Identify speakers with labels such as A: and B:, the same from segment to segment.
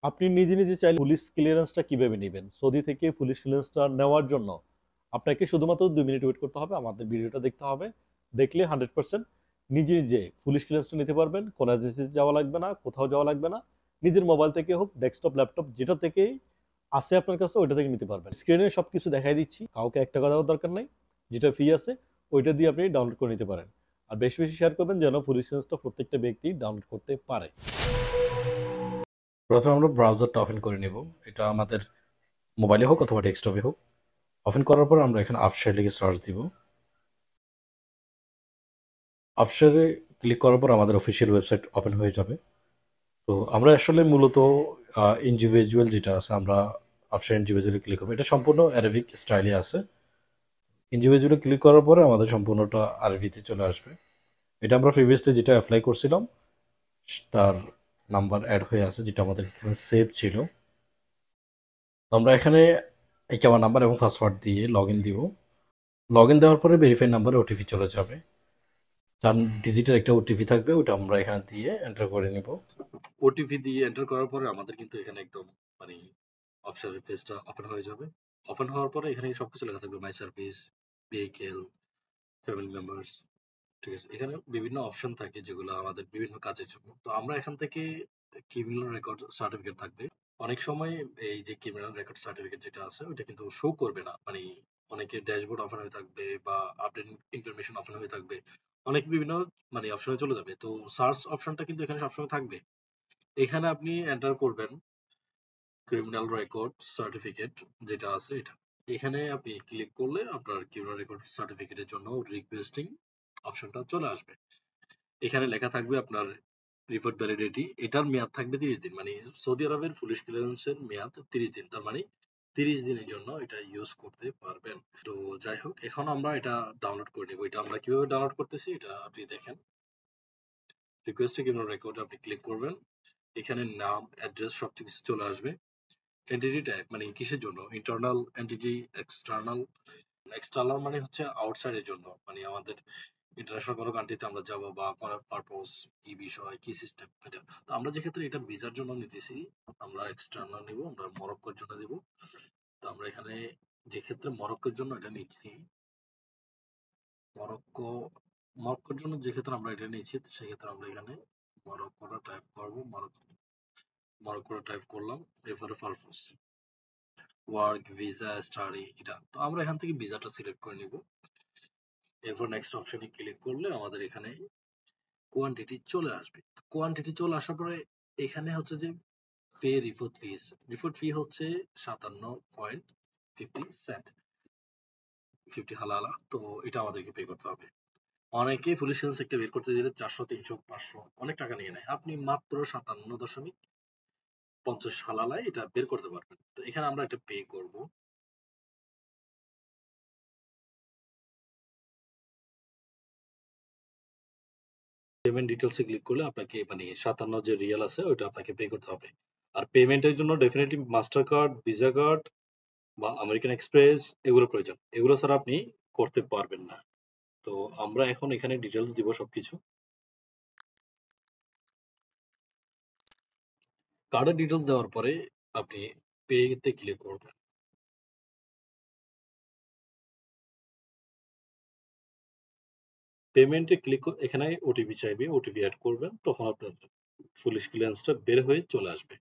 A: আপনি নিজে নিজে চাইলে পুলিশ ক্লিয়ারেন্সটা কিভাবে নেবেন? সৌদি থেকে পুলিশ ক্লিয়ারেন্সটা নেওয়ার জন্য আপনাকে শুধুমাত্র 2 মিনিট ওয়েট করতে হবে, আমাদের ভিডিওটা দেখতে হবে। দেখলে 100% নিজে নিজে পুলিশ ক্লিয়ারেন্সটা নিতে পারবেন। কোনো এজেন্সিতে যাওয়া লাগবে না, কোথাও যাওয়া লাগবে না। নিজের মোবাইল থেকে হোক, ডেস্কটপ, ল্যাপটপ যেটা থেকেই আছে আপনার কাছে ওইটা থেকে নিতে পারবেন। স্ক্রিনে সবকিছু দেখাই দিচ্ছি, কাউকে 1 টাকা দেওয়ার দরকার নাই। যেটা ফি আছে ওইটা দিয়ে আপনি ডাউনলোড করে নিতে পারেন। আর বেশি বেশি শেয়ার করবেন যেন পুলিশ ক্লিয়ারেন্সটা প্রত্যেকটা ব্যক্তি ডাউনলোড করতে পারে। প্রথমে আমরা ব্রাউজারটা ওপেন করে নেব। এটা আমাদের মোবাইলে হোক অথবা ডেস্কটপে হোক। ওপেন করার পর আমরা এখানে আফশার লিখে সার্চ দিব। আফশারে ক্লিক করার পর আমাদের অফিসিয়াল ওয়েবসাইট ওপেন হয়ে যাবে। তো আমরা আসলে মূলত ইন্ডিভিজুয়াল যেটা আছে, আমরা আফশার ইন্ডিভিজুয়ালি ক্লিক করবো। এটা সম্পূর্ণ অ্যারাবিক স্টাইলে আছে। ইন্ডিভিজুয়ালি ক্লিক করার পরে আমাদের সম্পূর্ণটা আরবিতে চলে আসবে। এটা আমরা প্রিভিয়াসলি যেটা অ্যাপ্লাই করছিলাম তার নাম্বার অ্যাড হয়ে আছে, যেটা আমাদের এখানে সেভ ছিল। তো আমরা এখানে আমার নাম্বার এবং পাসওয়ার্ড দিয়ে লগ ইন দিব। লগ ইন দেওয়ার পরে ভেরিফাই নাম্বারে ওটিপি চলে যাবে। 4 ডিজিটের একটা ওটিপি থাকবে, ওটা আমরা এখানে দিয়ে এন্টার করে নিব। ওটিপি দিয়ে এন্টার করার পরে আমাদের কিন্তু এখানে একদম মানে অফিসিয়াল পেজটা ওপেন হয়ে যাবে। ওপেন হওয়ার পরে এখানে সবকিছু লেখা থাকবে, my service, vehicle, family members. ঠিক আছে, এখানে বিভিন্ন অপশন থাকে যেগুলো আমাদের বিভিন্ন কাজের জন্য। তো আমরা এখান থেকে ক্রিমিনাল রেকর্ড সার্টিফিকেট থাকবে। অনেক সময় এই যে ক্রিমিনাল রেকর্ড সার্টিফিকেট যেটা আছে ওটা কিন্তু শো করবে না, মানে অনেকের ড্যাশবোর্ড ওপেন হয়ে থাকবে বা আপডেট ইনফরমেশন ওপেন হয়ে থাকবে, অনেক বিভিন্ন মানে অপশনে চলে যাবে। তো সার্চ অপশনটা কিন্তু এখানে সবসময় থাকবে। এখানে আপনি এন্টার করবেন ক্রিমিনাল রেকর্ড সার্টিফিকেট যেটা আছে এটা। এখানে আপনি ক্লিক করলে আপনার ক্রিমিনাল রেকর্ড সার্টিফিকেটের জন্য রিকোয়েস্টিং অপশনটা চলে আসবে। এখানে লেখা থাকবে আপনার রিপোর্ট ভ্যালিডিটি, এটার মেয়াদ থাকবে 30 দিন। মানে সৌদি আরবের পুলিশ ক্লিয়ারেন্সের মেয়াদ 30 দিন, তার মানে 30 দিনের জন্য এটা ইউজ করতে পারবেন। তো যাই হোক, এখন আমরা এটা ডাউনলোড করে নেব। এটা আমরা কিভাবে ডাউনলোড করতেছি এটা আপনি দেখেন। রিকোয়েস্ট ক্রিমিনাল রেকর্ড আপনি ক্লিক করবেন। এখানে নাম, অ্যাড্রেস সবকিছু চলে আসবে। এন্টিটি টাইপ মানে কিসের জন্য, ইন্টারনাল এন্টিটি, এক্সটার্নাল। এক্সটার্নাল মানে হচ্ছে আউটসাইড এর জন্য, মানে আমাদের ইন্টারন্যাশনাল কোনো কান্ট্রিতে আমরা যাব বা কোনো পারপোজ, কি বিষয়, কি সিস্টেম এটা। তো আমরা যে ক্ষেত্রে এটা ভিসার জন্য নিতেছি, আমরা এক্সটার্নাল নিব, আমরা মরক্কোর জন্য দেব। তো আমরা এখানে যে ক্ষেত্রে মরক্কোর জন্য এটা নিচ্ছি, মরক্কো মরক্কোর জন্য যে ক্ষেত্রে আমরা এটা নিচ্ছি সেক্ষেত্রে আমরা এখানে মরক্কোটা টাইপ করব। মরক্কোটা টাইপ করলাম। এরপরে পারপোজ, ওয়ার্ক, ভিসা, স্টাডি, এটা। তো আমরা এখান থেকে ভিসাটা সিলেক্ট করে নিব। এরপর নেক্সট অপশনে ক্লিক করলে আমাদের এখানে কোয়ান্টিটি চলে আসবে। কোয়ান্টিটি চলে আসার পরে এখানে হচ্ছে যে পে রিপোর্ট ফিস। রিপোর্ট ফি হচ্ছে 57.50 সেন্ট, 50 হালালা। তো এটা আমাদেরকে পে করতে হবে। অনেকেই পুলিশ একটা বের করতে দিলে 400, 300, 500 অনেক টাকা নিয়ে নেয়। আপনি মাত্র 57.50 হালালায় এটা বের করতে পারবেন। তো এখানে আমরা এটা পে করব। পেমেন্ট ডিটেলস এ ক্লিক করলে আপনাকে মানে 57 যে রিয়াল আছে ওটা আপনাকে পে করতে হবে। আর পেমেন্টের জন্য definitely master card, visa card বা আমেরিকান এক্সপ্রেস এগুলো প্রয়োজন। এগুলো ছাড়া আপনি করতে পারবেন না। তো আমরা এখন এখানে ডিটেলস দিব সবকিছু। কার্ডের ডিটেলস দেওয়ার পরে আপনি পে তে ক্লিক করবেন। পেমেন্টে ক্লিক এখানে ওটিপি চাইবে, ওটিপি অ্যাড করবেন, তখন আপনার পুলিশ ক্লিয়ারেন্সটা বের হয়ে চলে আসবে।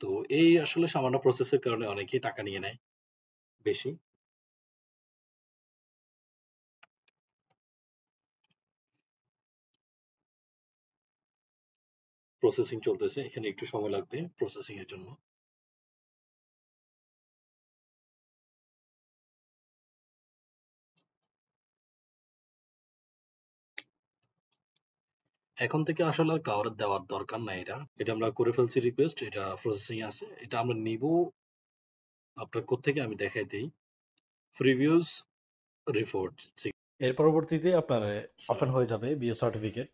A: তো এই আসলে সামান্য প্রসেসের কারণে অনেকেই টাকা নিয়ে নেয় বেশি। প্রসেসিং চলতেছে, এখানে একটু সময় লাগবে প্রসেসিং এর জন্য। এখন থেকে আসলে আর কাউরে দেওয়ার দরকার নাই। এটা আমরা করে ফেলছি রিকোয়েস্ট, এটা প্রসেসিং আছে। এটা আমরা নিব আপনার কোত্থেকে আমি দেখাই দেই। Previous report. এর পরবর্তীতে আপনার ওপেন হয়ে যাবে বিও সার্টিফিকেট।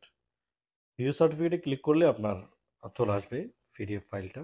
A: বিও সার্টিফিকেটে ক্লিক করলে আপনার চলে আসবে পিডিএফ ফাইলটা।